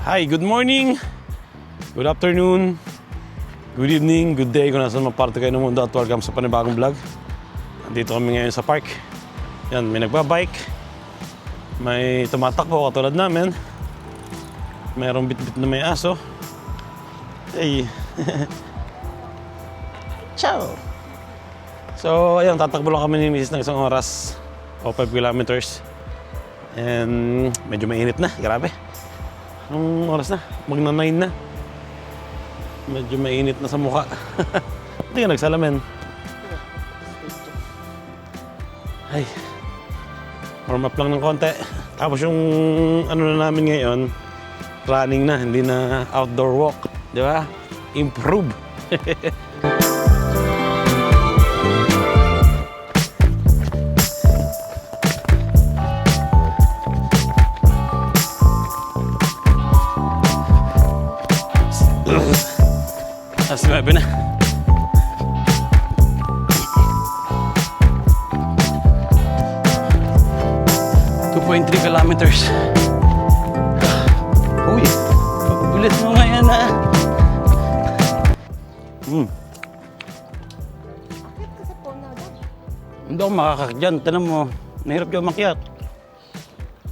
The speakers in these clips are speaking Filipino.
Hi, good morning, good afternoon, good evening, good day kung nasan man parte kayo ng mundo at welcome sa panibagong vlog. Nandito kami ngayon sa park. Yan, may nagbabike, may tumatakbo katulad namin, mayroong bit-bit na may aso. Hey! Ciao! So, ayun, tatakbo lang kami ni Mrs. ng isang oras o 5 kilometers. And medyo mainit na, grabe. Anong oras na? Magna-9 na. Medyo mainit na sa mukha. Hindi ka nagsalamin. Ay. Warm up lang ng konti. Tapos yung ano na namin ngayon, running na, hindi na outdoor walk. Di ba? Improve. Alas 9 na. Kilometers. Uy, pagbulit mo ngayon ah. Akit ka sa puno daw. Hindi ako makakakit dyan. Tinan mo, nahirap yung makyat.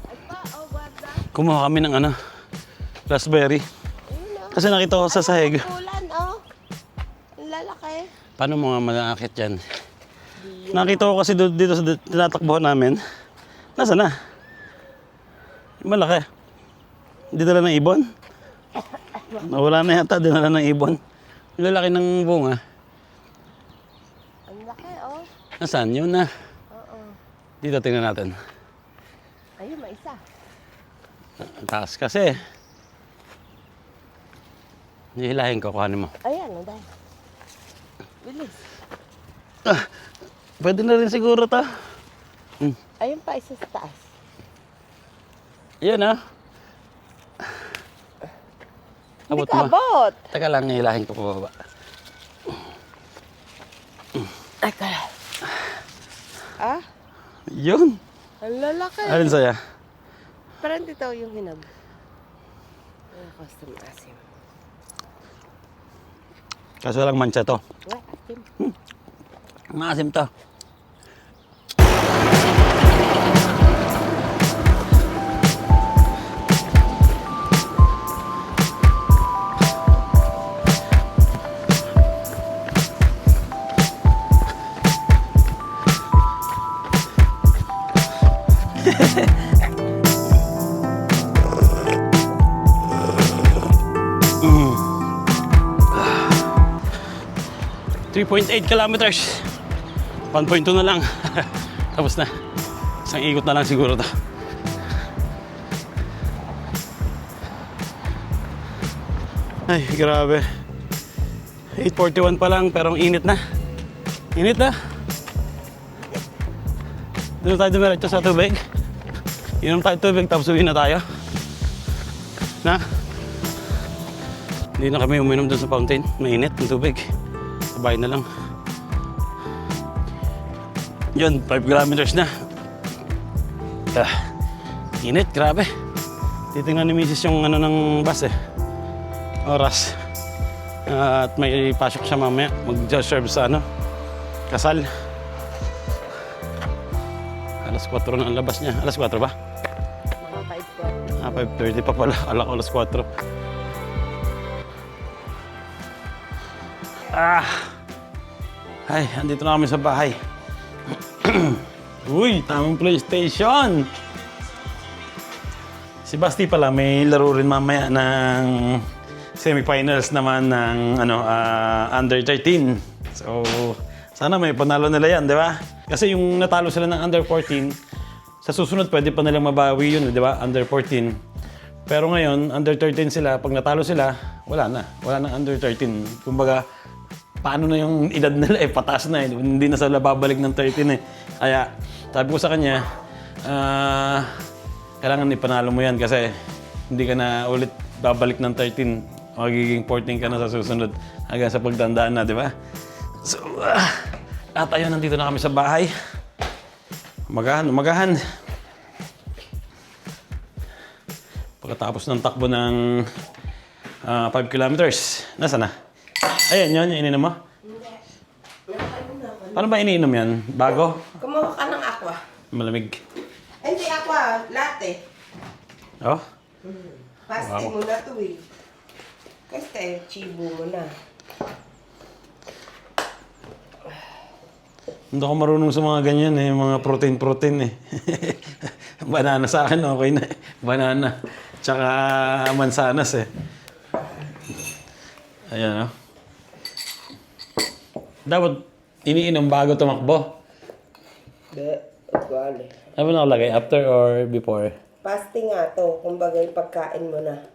Ay pa, oh, guarda. Kumuha kami ng raspberry. Ayun oh. Kasi nakita ko sa sahig. Kulan oh. Ang lalaki. Paano mo nga malakit dyan? Nakita ko kasi dito sa tinatakbuhan namin. Nasaan na? Malaki. Hindi dala ng ibon? Nawala na yata, dinala ng ibon. Yung lalaki ng bunga. Ang laki oh. Nasaan? Yun na. Oo. Dito tingnan natin. Ayun, may isa. Ang taas kasi. Hihilahin ko, kuhanin mo. Ayan, oh, dahil. Bilis. Pwede na rin siguro to. Ayun pa, isa sa taas. Yan ah. Hindi Abot ka mo. abot. Teka lang, hihilahin ko pababa. Ay, kala. Ah? Yun. Ang lalaki. Alin saya? Parang dito yung hinab. Ay, custom asim. Kaso lang mancha to. Ay, asim. Maasim to. Mm. 3.8 kilometers. 1.2 na lang. Tapos na. Isang ikot na lang siguro to. Ay, grabe. 8:41 pa lang pero ang init na. Init na. Doon tayo dumiretso sa tubig. Inom tayo tubig tapos uwi na tayo. Na? Hindi na kami uminom doon sa fountain. Mainit ang tubig. Sabay na lang. Yun, 5 kilometers na. Init, grabe. Titingnan ni Mrs. yung ng bus eh. Oras. At may pasok siya mamaya. Mag-serve sa kasal. Alas 4 na ang labas niya. Alas 4 ba? Mga 5:30 pa pala. Alam ko alas 4. Ay, andito na kami sa bahay. Uy, tamang PlayStation! Si Basti pala, may laro rin mamaya ng semifinals naman ng under 13. So, sana may panalo nila yan, di ba? Kasi yung natalo sila ng under 14, sa susunod pwede pa nilang mabawi yun, di ba? Under 14. Pero ngayon, under 13 sila, pag natalo sila, wala na. Wala na under 13. Kumbaga, paano na yung edad nila eh, pataas na eh. Hindi na sila babalik ng 13 eh. Kaya, sabi ko sa kanya, kailangan ipanalo mo yan kasi hindi ka na ulit babalik ng 13. Magiging 14 ka na sa susunod hanggang sa pagtandaan na, di ba? So, at ayun, nandito na kami sa bahay. Umagahan. Pagkatapos ng takbo ng 5 kilometers. Nasaan na? Ayan yun, yung ininom mo? Hindi. Nakainom na ako. Paano ba iniinom yan? Bago? Kumuha ka ng aqua. Malamig. Hindi aqua, latte. Oh? Pasti mo na to eh. Kasi chibo mo na. Hindi ako marunong sa mga ganyan eh, mga protein eh. Banana sa akin, okay na eh. Banana. Tsaka mansanas eh. Ayan oh. Dapat iniinom bago tumakbo. Hindi. Ugali. Ano ba nakalagay? After or before? Fasting nga to. Kumbaga yung pagkain mo na.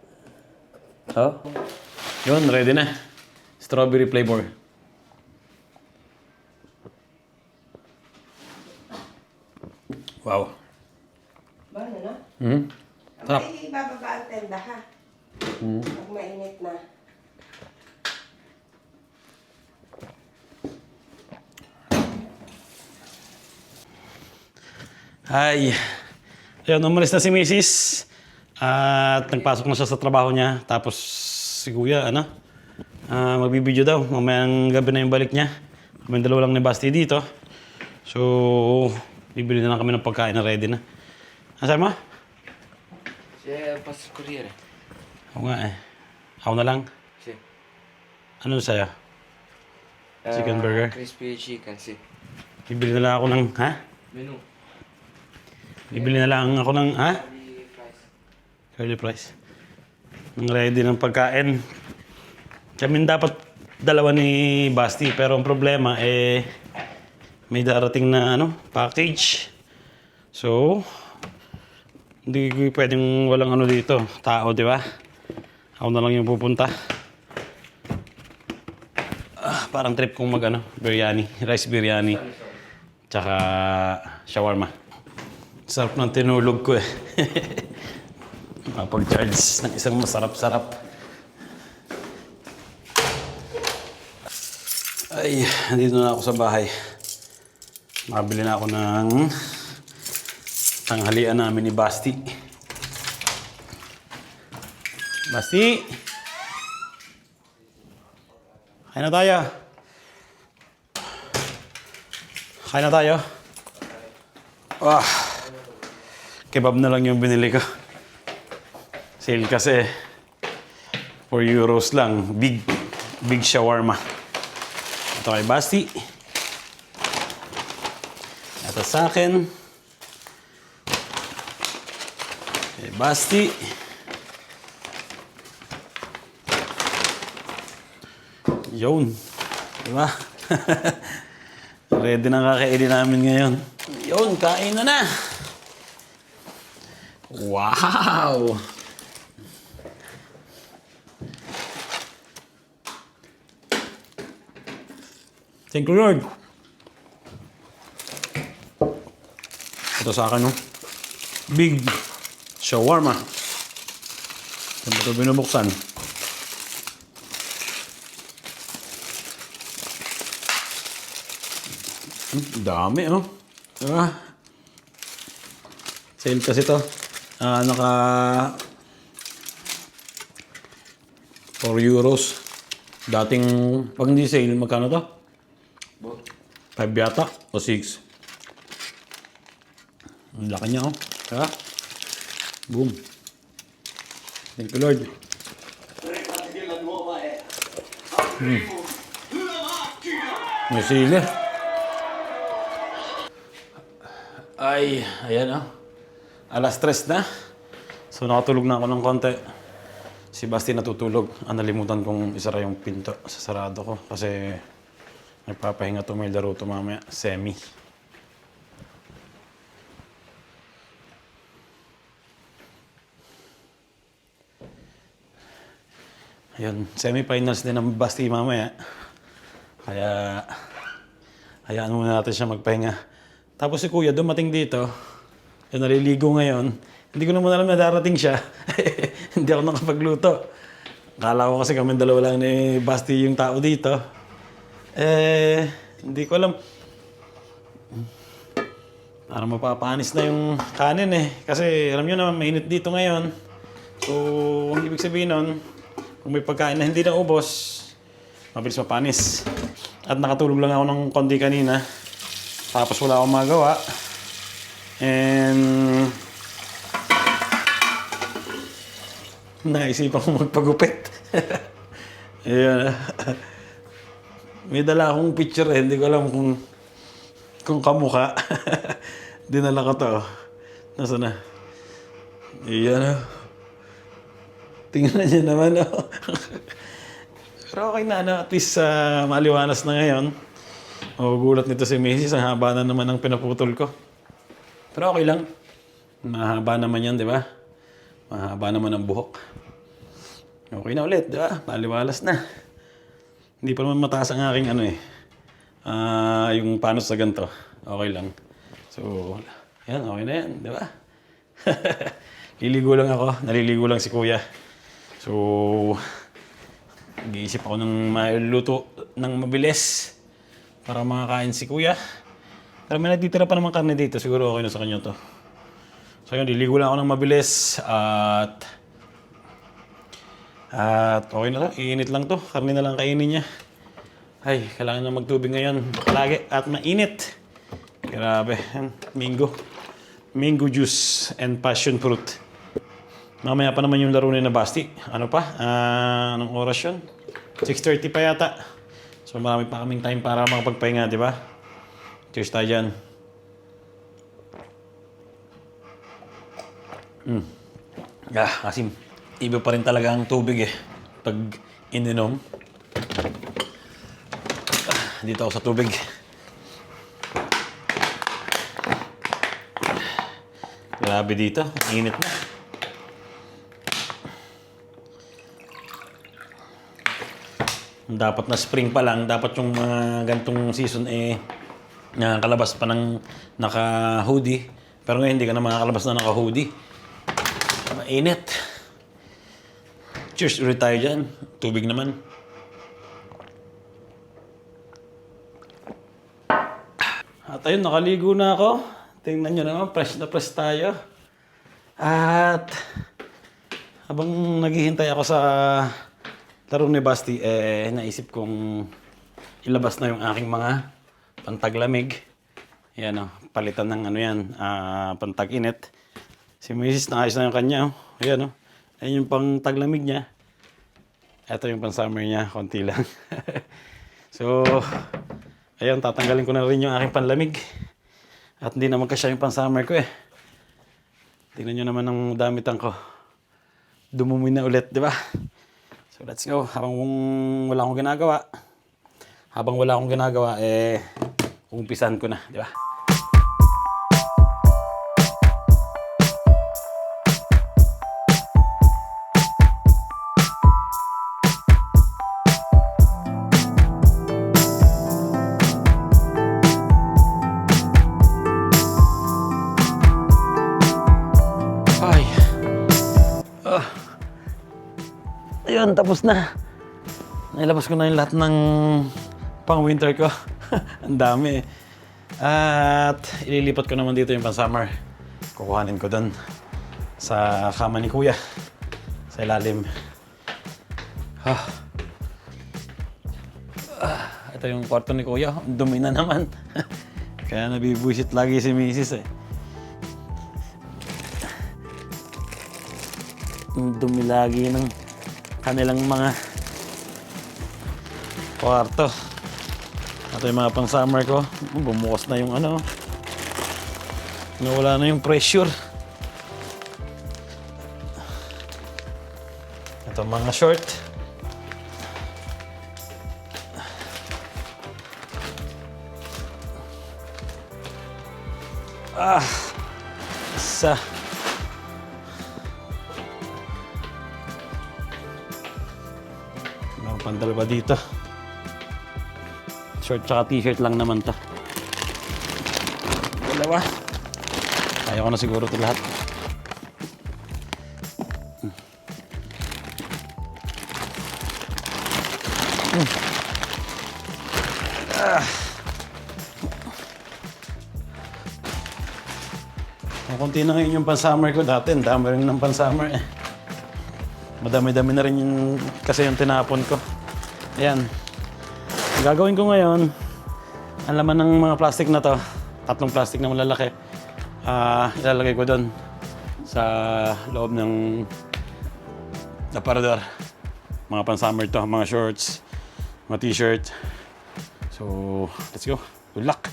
Oh? Yun, ready na. Strawberry flavor. Wow. Ba na? Hmm? Sarap. Ay, ibababa ang tenda ha. Pag mainit na. Ay. Ayun, umalis na si Mrs. At nagpasok na siya sa trabaho niya. Tapos si Kuya, magbibideo daw. Mamayang gabi na yung balik niya. Kami dalawa lang ni Basti dito. So, bibili na lang kami ng pagkain na ready na. Nasaan mo? Siya pas courier. Ako nga eh. Ako na lang. Siya. Ano sa'yo? Chicken burger? Crispy chicken, si. Bibili na lang ako ng, ha? Menu. Bibili na lang ako ng, ha? Curly fries. Curly fries. Ang ready ng pagkain. Kami dapat dalawa ni Basti, pero ang problema eh may darating na package. So, hindi ko pwedeng walang dito, tao, di ba? Ako na lang yung pupunta. Parang trip kong biryani, rice biryani, tsaka shawarma. Sarap ng tinulog ko eh. Makapag-charge ng isang masarap-sarap. Ay, nandito na ako sa bahay. Makabili na ako ng tanghalian namin ni Basti. Basti! Kain na tayo. Kain na tayo. Kebab na lang yung binili ko. Sale kasi. 4 euros lang. Big shawarma. Ito kay Basti. Ito sa akin. Kay Basti. Yun. Diba? Ready na kakainin namin ngayon. Yun, kain na! Wow! Thank you, Lord. Ito sa akin, no? Big shawarma. Saan ba ito binubuksan? Dami, oh. Diba? Sale kasi to. Naka 4 euros. Dating, pag hindi sale, magkano to? 5 yata o 6. Ang laki niya, oh. Diba? Boom. Thank you, Lord. May sili. Ay, ayan oh. Alas 3 na. So nakatulog na ako ng konti. Si Basti natutulog. Nalimutan kong isara yung pinto sa sarado ko. Kasi nagpapahinga to, may laro to mamaya. Semi. Ayun, semi-finals din ang Basti mamaya. Kaya hayaan muna natin siya magpahinga. Tapos si Kuya dumating dito, yung naliligo ngayon, hindi ko naman alam na darating siya. Hindi ako nakapagluto. Akala ko kasi kami dalawa lang ni Basti yung tao dito. Hindi ko alam. Parang mapapanis na yung kanin eh. Kasi alam nyo naman, mainit dito ngayon. So, ang ibig sabihin nun, kung may pagkain na hindi na ubos, mabilis mapanis. At nakatulog lang ako ng konti kanina. Tapos wala akong magawa. And naisipan ko magpagupit. Ayan. May dala akong picture eh. Hindi ko alam kung kamukha. Dinala ko to. Nasaan na? Ayan. Tingnan niyo naman. Pero okay na. At least maliwanas na ngayon. Magugulat nito si Mrs. Ang haba na naman ang pinaputol ko. Pero okay lang. Mahaba naman yan, di ba? Mahaba naman ang buhok. Okay na ulit, di ba? Maliwalas na. Hindi pa naman mataas ang aking yung panos sa ganito. Okay lang. So, yan, okay na yan, di ba? Liligo lang ako. Naliligo lang si Kuya. So, nag-iisip ako ng maluto ng mabilis para makakain si Kuya. Pero may natitira pa naman karne dito. Siguro okay na sa kanya to. So yun, liligo lang ako ng mabilis at okay na to. Iinit lang to. Karne na lang kainin niya. Ay, kailangan na magtubig ngayon. Palagi at mainit. Grabe. Mango. Mango juice and passion fruit. Mamaya pa naman yung laro ni na Basti. Ano pa? Anong oras yun? 6:30 pa yata. So marami pa kaming time para makapagpahinga, di ba? Cheers tayo dyan. Asim. Iba pa rin talaga ang tubig eh. Pag ininom. Dito ako sa tubig. Grabe dito. Init na. Dapat na spring pa lang. Dapat yung mga gantong season nakakalabas pa ng naka-hoodie. Pero ngayon hindi ka na makakalabas na naka-hoodie. Mainit. Cheers ulit tayo dyan. Tubig naman. At ayun, nakaligo na ako. Tingnan nyo naman, fresh na fresh tayo. At habang naghihintay ako sa laro ni Basti, naisip kong ilabas na yung aking mga pantaglamig. Yan palitan ng pantag-init. Si Mrs. naayos na yung kanya. Ayan Ayan yung pang-taglamig niya. Ito yung pang-summer niya, konti lang. So, ayun, tatanggalin ko na rin yung aking panlamig. At hindi naman kasya yung pang-summer ko Tingnan nyo naman ang damitan ko. Dumumi na ulit, di ba? So, let's go. Habang wala akong ginagawa, umpisan ko na, di ba? Ayun, tapos na. Nailabas ko na yung lahat ng pang-winter ko. Ang dami At ililipat ko naman dito yung pang-summer. Kukuhanin ko doon sa kama ni Kuya. Sa ilalim. Ito yung kwarto ni Kuya. Ang dumi na naman. Kaya nabibuisit lagi si Mrs. Ang dumi lagi ng kanilang mga kwarto. Ito yung mga pang-summer ko. Bumukas na yung nawala na yung pressure. Ito mga short. Isa. May pandal ba dito? Short tsaka t-shirt lang naman to. Dalawa. Kaya ko na siguro ito lahat. Konti na ngayon yung pan-summer ko. Dati, ang dami rin ng pan-summer Madami-dami na rin kasi yung tinapon ko. Ayan. Ang gagawin ko ngayon, ang laman ng mga plastic na to, 3 plastic na malalaki, ilalagay ko doon sa loob ng aparador. Mga pan-summer to, mga shorts, mga t-shirt. So, let's go. Good luck!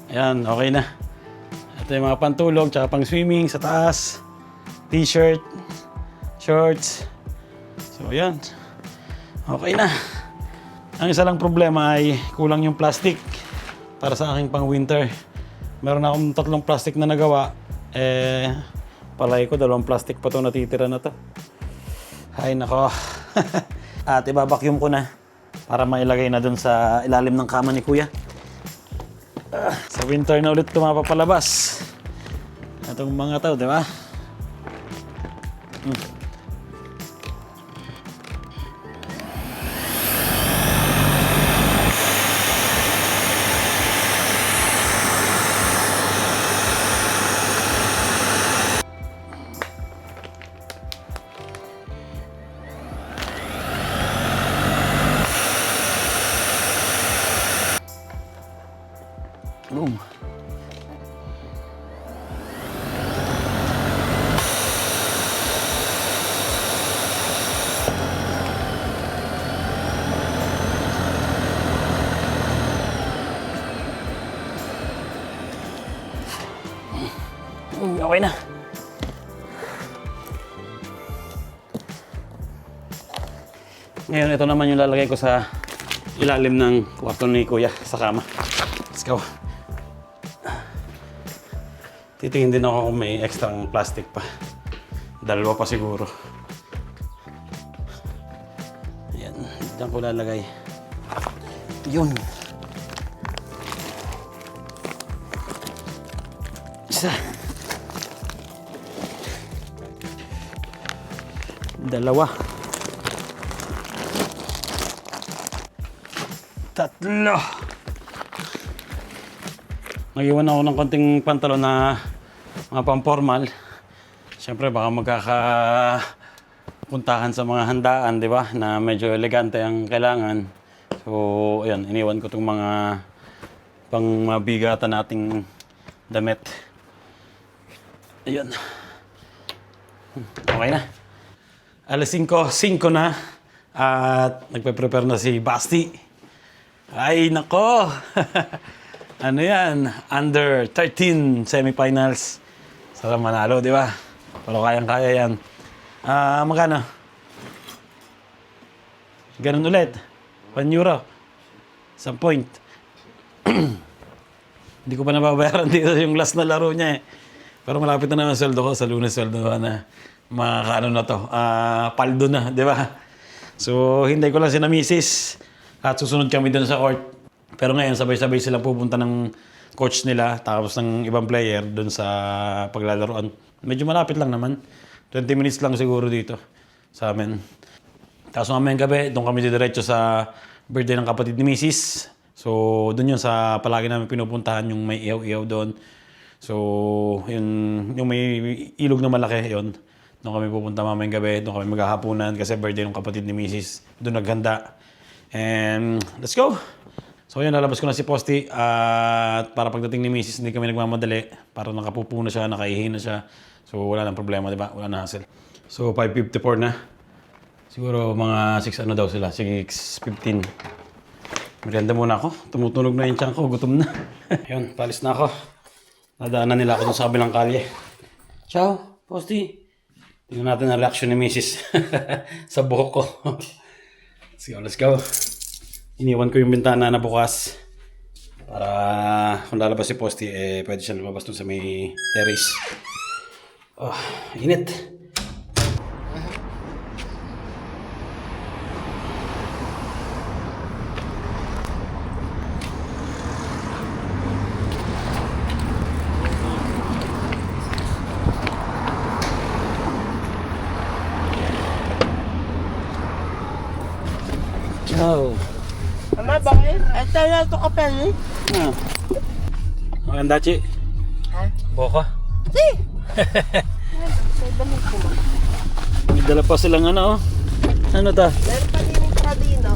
Ayan, okay na. Ito yung mga pantulog, tsaka pang swimming sa taas. T-shirt, shorts. So, ayan. Okay na. Ang isa lang problema ay kulang yung plastic para sa aking pang winter. Meron akong 3 plastic na nagawa. Palay ko, 2 plastic pa ito natitira na to. Ay, nako. At ibabacuum ko na para mailagay na dun sa ilalim ng kama ni Kuya. Sa winter na ulit ito mapapalabas. Itong mga tao, di ba? Boom. Okay na. Ngayon, ito naman yung lalagay ko sa ilalim ng kwarto ni Kuya sa kama. Let's go. Titingin din ako kung may extra plastic pa. 2 pa siguro. Ayan, diyan ko lalagay. Yun. Isa. 2. 3. Nag-iwan ako ng konting pantalon na mga pang-formal. Siyempre baka magkakapuntahan sa mga handaan, di ba? Na medyo elegante ang kailangan. So, ayan, iniwan ko itong mga pang-mabigatan nating damit. Ayan. Okay na. Alas 5 na. At nagpe-prepare na si Basti. Ay, nako! Ano yan? Under 13 semifinals. Sarap manalo, di ba? Pero kayang-kaya yan. Magkano? Ganun ulit. €1. 1 point. Hindi ko pa nababayaran dito yung last na laro niya eh. Pero malapit na naman sweldo ko. Sa Lunes sweldo na makakaano na to. Paldo na, di ba? So, hintay ko lang si na misis. At susunod kami dun sa court. Pero ngayon, sabay-sabay silang pupunta ng coach nila, tapos ng ibang player doon sa paglalaroan. Medyo malapit lang naman. 20 minutes lang siguro dito sa amin. Tapos mamayang gabi, doon kami diretso sa birthday ng kapatid ni Mrs. So, doon yun sa palagi namin pinupuntahan yung may iyaw-iyaw doon. So, yung may ilog na malaki, yun. Doon kami pupunta mamayang gabi, doon kami maghahapunan kasi birthday ng kapatid ni Mrs. Doon naghanda. And let's go! So yun, lalabas ko na si Posty at para pagdating ni Mrs. hindi kami nagmamadali. Para nakapupo na siya, nakaihi na siya. So wala nang problema, di ba? Wala na hassle. So 5:54 na. Siguro mga 6 ano daw sila, 6:15. Merienda muna ako. Tumutunog na yung tiyan ko, gutom na. Yun, palis na ako. Nadaanan nila ako sa kabilang kalye. Ciao, Posty. Tingnan natin ang reaction ni Mrs. sa buhok ko. Let's go. Iniwan ko yung bintana na bukas para kung lalabas si Posty, pwede siya lumabas dun sa may terrace. Oh, init. Kaya ito ka penny? Maganda, Chi. Ha? Boka. Si! Sa damit ko ba? May dala pa silang ano, oh. Ano ta? Meron pa din yung Pradino.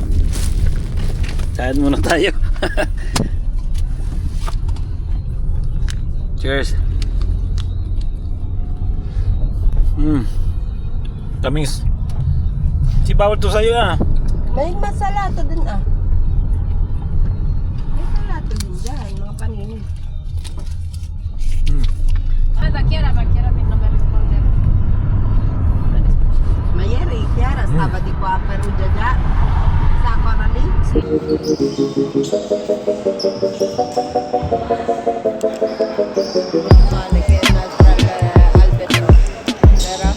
Kain muna tayo. Cheers. Kamings. Si bawal to sa'yo ah. May masalato din ah. May salato din dyan, mga panini. Mayeri, Chiara, stava di qua a Perugia già. Sa ancora lì? Vale che è un'altra albero. Vero?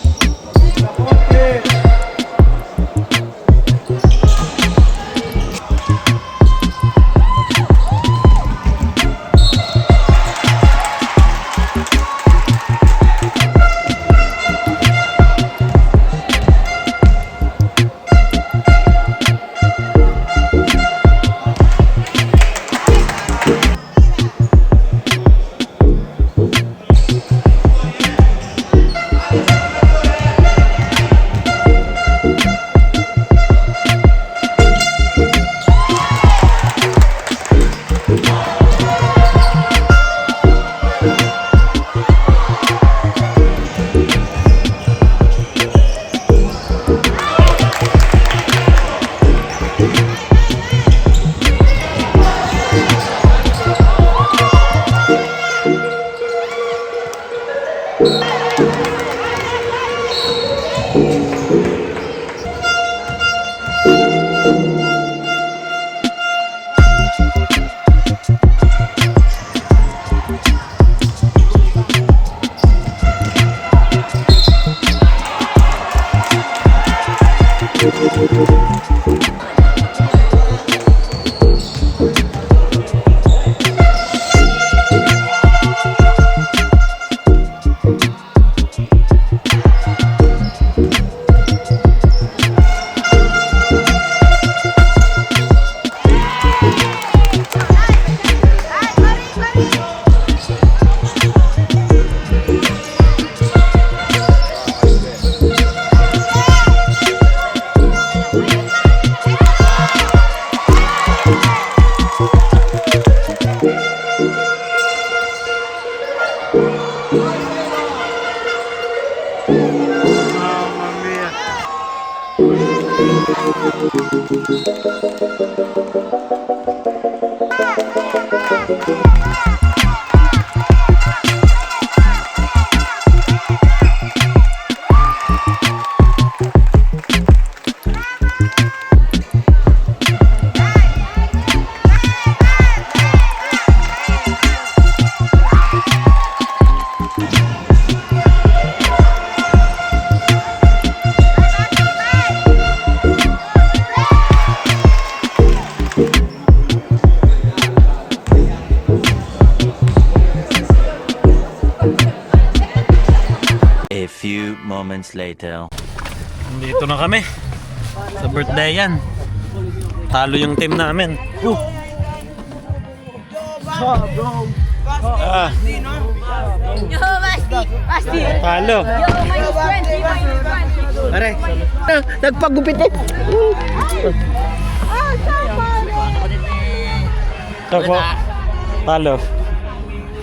A few moments later. Dito na kami. Sa birthday yan. Talo yung team namin. Ah, Yo, Basti! Basti! talo. Yo, my friend! My friend! Pare, nagpagupit eh. Ito po. Talo.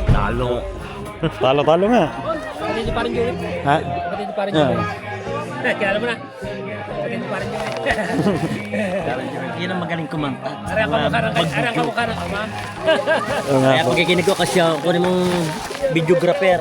Talo. Talo nga. Pati pa rin yun. Ha? Pati pa rin Yeah. yun. Kilala mo na. Pati pa rin yun. Yan ang magaling kumanta. Arang ka mukha ng ama. Oo nga Kaya po. pagkikinig ko kasi ako, kunin mong videographer.